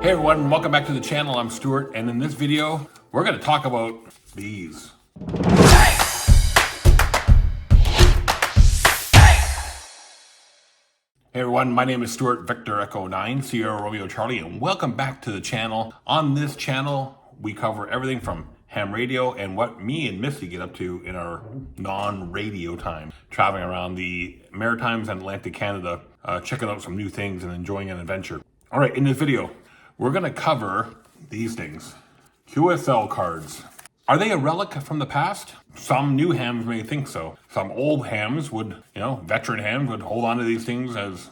Hey everyone, welcome back to the channel. I'm Stuart, and in this video, we're going to talk about these. Hey everyone, my name is Stuart Victor Echo 9, Sierra Romeo Charlie, and welcome back to the channel. On this channel, we cover everything from ham radio and what me and Missy get up to in our non-radio time, traveling around the Maritimes and Atlantic Canada, checking out some new things and enjoying an adventure. All right, in this video, we're going to cover these things. QSL cards. Are they a relic from the past? Some new hams may think so. Some old hams would, veteran hams would hold on to these things as,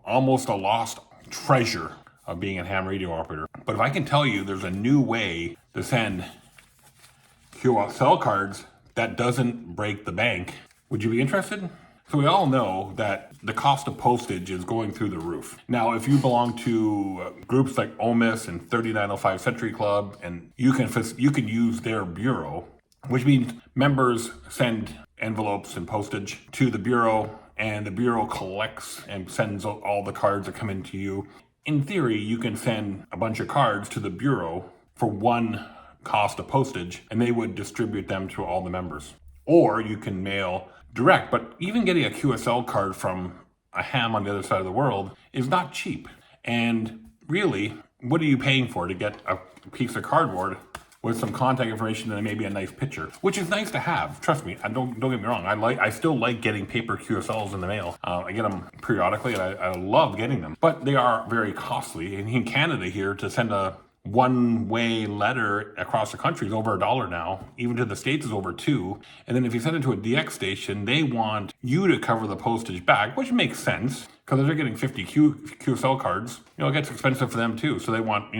almost a lost treasure of being a ham radio operator. But if I can tell you there's a new way to send QSL cards that doesn't break the bank, would you be interested? So we all know that the cost of postage is going through the roof. Now, if you belong to groups like OMIS and 3905 Century Club, and you can use their bureau, which means members send envelopes and postage to the bureau, and the bureau collects and sends all the cards that come into you. In theory, you can send a bunch of cards to the bureau for one cost of postage, and they would distribute them to all the members. Or you can mail direct, but even getting a QSL card from a ham on the other side of the world is not cheap. And really, what are you paying for to get a piece of cardboard with some contact information and maybe a nice picture, which is nice to have. Trust me, don't get me wrong. I still like getting paper QSLs in the mail. I get them periodically, and I love getting them, but they are very costly. And in Canada here, to send a one-way letter across the country is over $1 now. Even to the States is over $2. And then if you send it to a DX station, they want you to cover the postage back, which makes sense because if they're getting 50 QSL cards, it gets expensive for them too. So they want,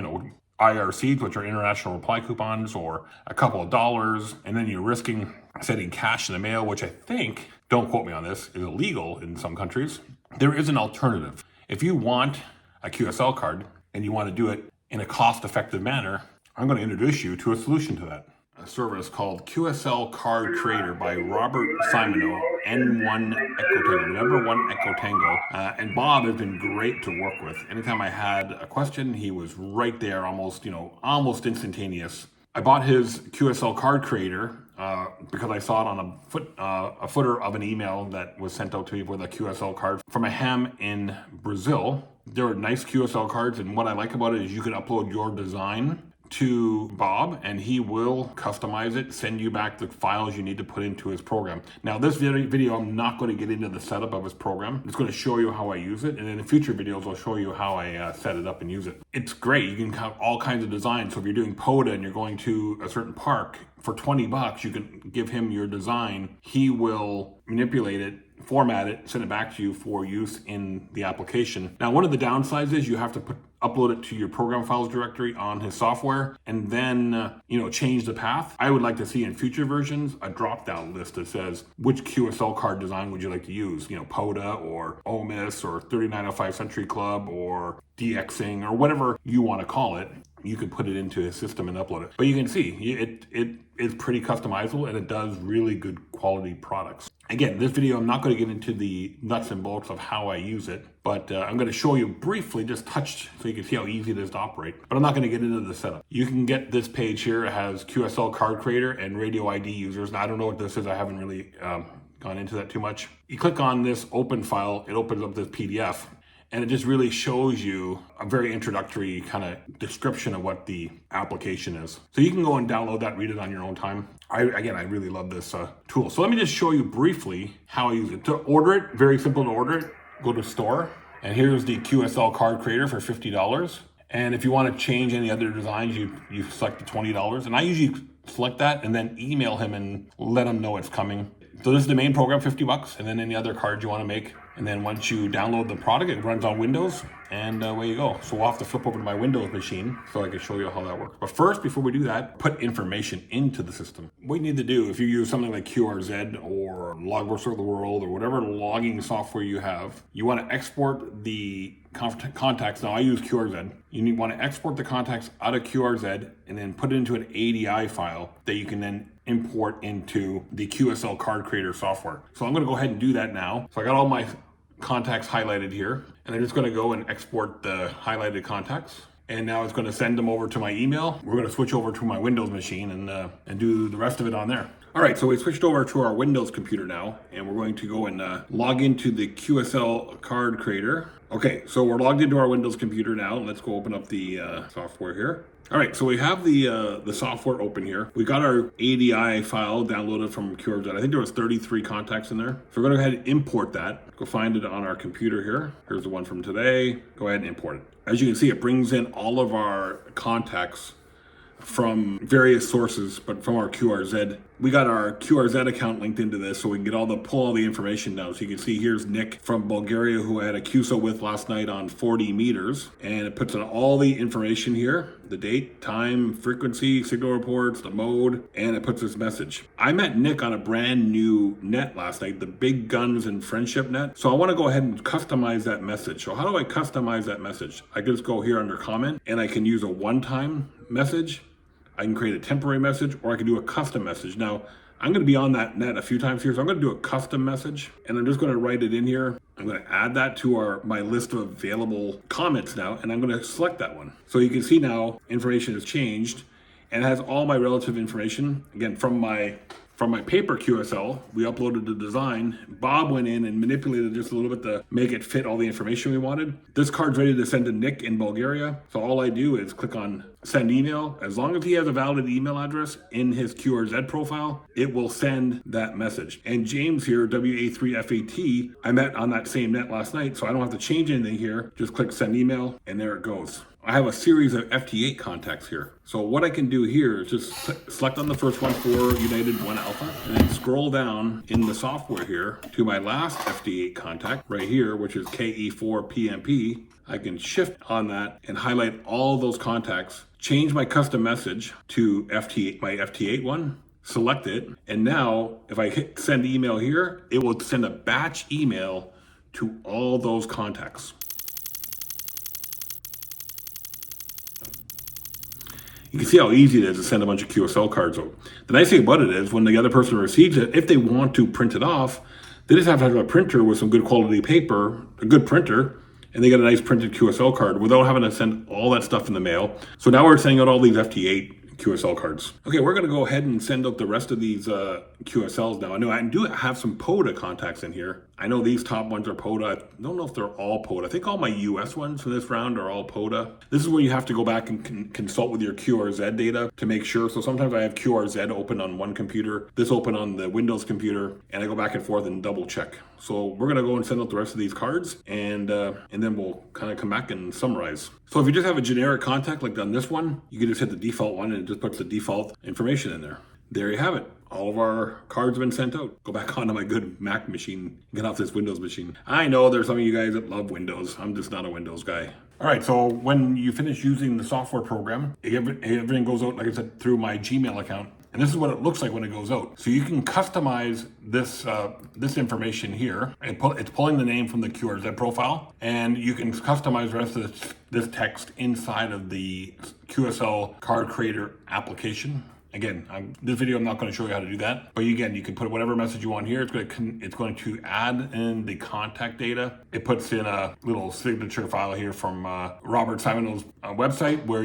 IRCs, which are international reply coupons, or a couple of dollars, and then you're risking sending cash in the mail, which I think, don't quote me on this, is illegal in some countries. There is an alternative. If you want a QSL card and you want to do it in a cost-effective manner, I'm going to introduce you to a solution to that. A service called QSL Card Creator by Robert Simoneau, N1 Echo Tango, number 1 Echo Tango. And Bob has been great to work with. Anytime I had a question, he was right there, almost instantaneous. I bought his QSL Card Creator because I saw it on a footer of an email that was sent out to me with a QSL card from a ham in Brazil. There are nice QSL cards, and what I like about it is you can upload your design to Bob, and he will customize it, send you back the files you need to put into his program. Now, this video, I'm not going to get into the setup of his program. I'm just going to show you how I use it, and in the future videos, I'll show you how I set it up and use it. It's great. You can have all kinds of designs. So if you're doing POTA and you're going to a certain park, for $20, you can give him your design. He will manipulate it, format it, send it back to you for use in the application. Now, one of the downsides is you have to upload it to your program files directory on his software, and then change the path. I would like to see in future versions a drop-down list that says which QSL card design would you like to use, POTA or OMIS or 3905 Century Club or DXing or whatever you want to call it. You can put it into his system and upload it. But you can see it's pretty customizable, and it does really good quality products. Again, this video, I'm not going to get into the nuts and bolts of how I use it, but I'm going to show you briefly, just touched, so you can see how easy it is to operate. But I'm not going to get into the setup. You can get this page here. It has QSL Card Creator and Radio ID users. Now, I don't know what this is. I haven't really gone into that too much. You click on this open file. It opens up this PDF. And it just really shows you a very introductory kind of description of what the application is. So you can go and download that, read it on your own time. I really love this tool. So let me just show you briefly how I use it. To order it, very simple to order it. Go to store, and here's the QSL Card Creator for $50. And if you want to change any other designs, you select the $20. And I usually select that and then email him and let him know it's coming. So this is the main program, $50, and then any other cards you want to make. And then once you download the product, it runs on Windows, and away you go. So we'll have to flip over to my Windows machine so I can show you how that works. But first, before we do that, put information into the system. What you need to do, if you use something like QRZ or Logworks of the World or whatever logging software you have, you want to export the contacts. Now I use QRZ. You want to export the contacts out of QRZ and then put it into an ADI file that you can then import into the QSL Card Creator software. So I'm going to go ahead and do that now. So I got all my contacts highlighted here, and I'm just going to go and export the highlighted contacts. and now it's going to send them over to my email. We're going to switch over to my Windows machine and do the rest of it on there. All right, so we switched over to our Windows computer now, and we're going to go and log into the QSL Card Creator. Okay, so we're logged into our Windows computer now. Let's go open up the software here. All right, so we have the software open here. We got our ADI file downloaded from QRZ. I think there was 33 contacts in there. So we're gonna go ahead and import that. Go find it on our computer here. Here's the one from today. Go ahead and import it. As you can see, it brings in all of our contacts from various sources, but from our QRZ. We got our QRZ account linked into this so we can get pull all the information down. So you can see here's Nick from Bulgaria who I had a QSO with last night on 40 meters. And it puts in all the information here, the date, time, frequency, signal reports, the mode, and it puts this message. I met Nick on a brand new net last night, the Big Guns and Friendship net. So I want to go ahead and customize that message. So how do I customize that message? I can just go here under comment and I can use a one-time message. I can create a temporary message, or I can do a custom message. Now, I'm going to be on that net a few times here, so I'm going to do a custom message, and I'm just going to write it in here. I'm going to add that to my list of available comments now, and I'm going to select that one. So you can see now information has changed, and it has all my relative information. Again, from my paper QSL, we uploaded the design. Bob went in and manipulated just a little bit to make it fit all the information we wanted. This card's ready to send to Nick in Bulgaria. So all I do is click on send email. As long as he has a valid email address in his QRZ profile, it will send that message. And James here, WA3FAT, I met on that same net last night, so I don't have to change anything here. Just click send email, and there it goes. I have a series of FT8 contacts here. So what I can do here is just select on the first one for United 1 Alpha, and then scroll down in the software here to my last FT8 contact right here, which is KE4PMP. I can shift on that and highlight all those contacts, change my custom message to FT8, my FT8 one, select it, and now if I hit send email here, it will send a batch email to all those contacts. You can see how easy it is to send a bunch of QSL cards out. The nice thing about it is when the other person receives it, if they want to print it off, they just have to have a printer with some good quality paper, a good printer, and they get a nice printed QSL card without having to send all that stuff in the mail. So now we're sending out all these FT8 QSL cards. Okay, we're gonna go ahead and send out the rest of these QSLs now. I know I do have some POTA contacts in here. I know these top ones are POTA. I don't know if they're all POTA. I think all my US ones for this round are all POTA. This is where you have to go back and consult with your QRZ data to make sure. So sometimes I have QRZ open on one computer, this open on the Windows computer, and I go back and forth and double check. So we're gonna go and send out the rest of these cards, and then we'll kind of come back and summarize. So if you just have a generic contact like on this one, you can just hit the default one and it just puts the default information in there. There you have it. All of our cards have been sent out. Go back onto my good Mac machine, get off this Windows machine. I know there's some of you guys that love Windows. I'm just not a Windows guy. All right, so when you finish using the software program, everything goes out, like I said, through my Gmail account. And this is what it looks like when it goes out. So you can customize this information here. It's pulling the name from the QRZ profile, and you can customize the rest of this text inside of the QSL Card Creator application. Again, this video I'm not going to show you how to do that, but again, you can put whatever message you want here. It's going to add in the contact data. It puts in a little signature file here from Robert Simoneau's website where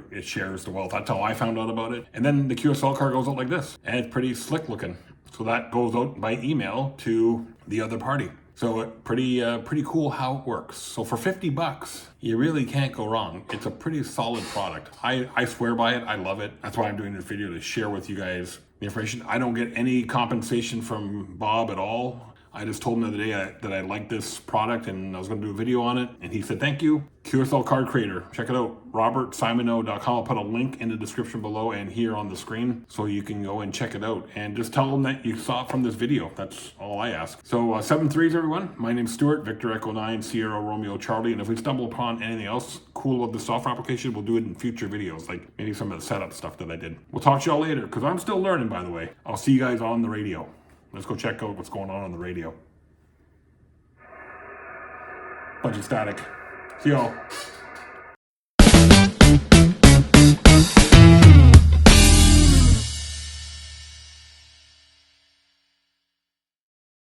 it shares the wealth. That's how I found out about it. And then the QSL card goes out like this, and it's pretty slick looking. So that goes out by email to the other party. So pretty cool how it works. So for $50, you really can't go wrong. It's a pretty solid product. I swear by it. I love it. That's why I'm doing this video, to share with you guys the information. I don't get any compensation from Bob at all. I just told him the other day that I liked this product and I was going to do a video on it. And he said, thank you. QSL Card Creator. Check it out. RobertSimoneau.com. I'll put a link in the description below and here on the screen so you can go and check it out. And just tell them that you saw it from this video. That's all I ask. So 7 3s, everyone. My name's Stuart, Victor Echo 9, Sierra Romeo Charlie. And if we stumble upon anything else cool with the software application, we'll do it in future videos, like maybe some of the setup stuff that I did. We'll talk to y'all later, because I'm still learning, by the way. I'll see you guys on the radio. Let's go check out what's going on the radio. Bunch of static. See y'all.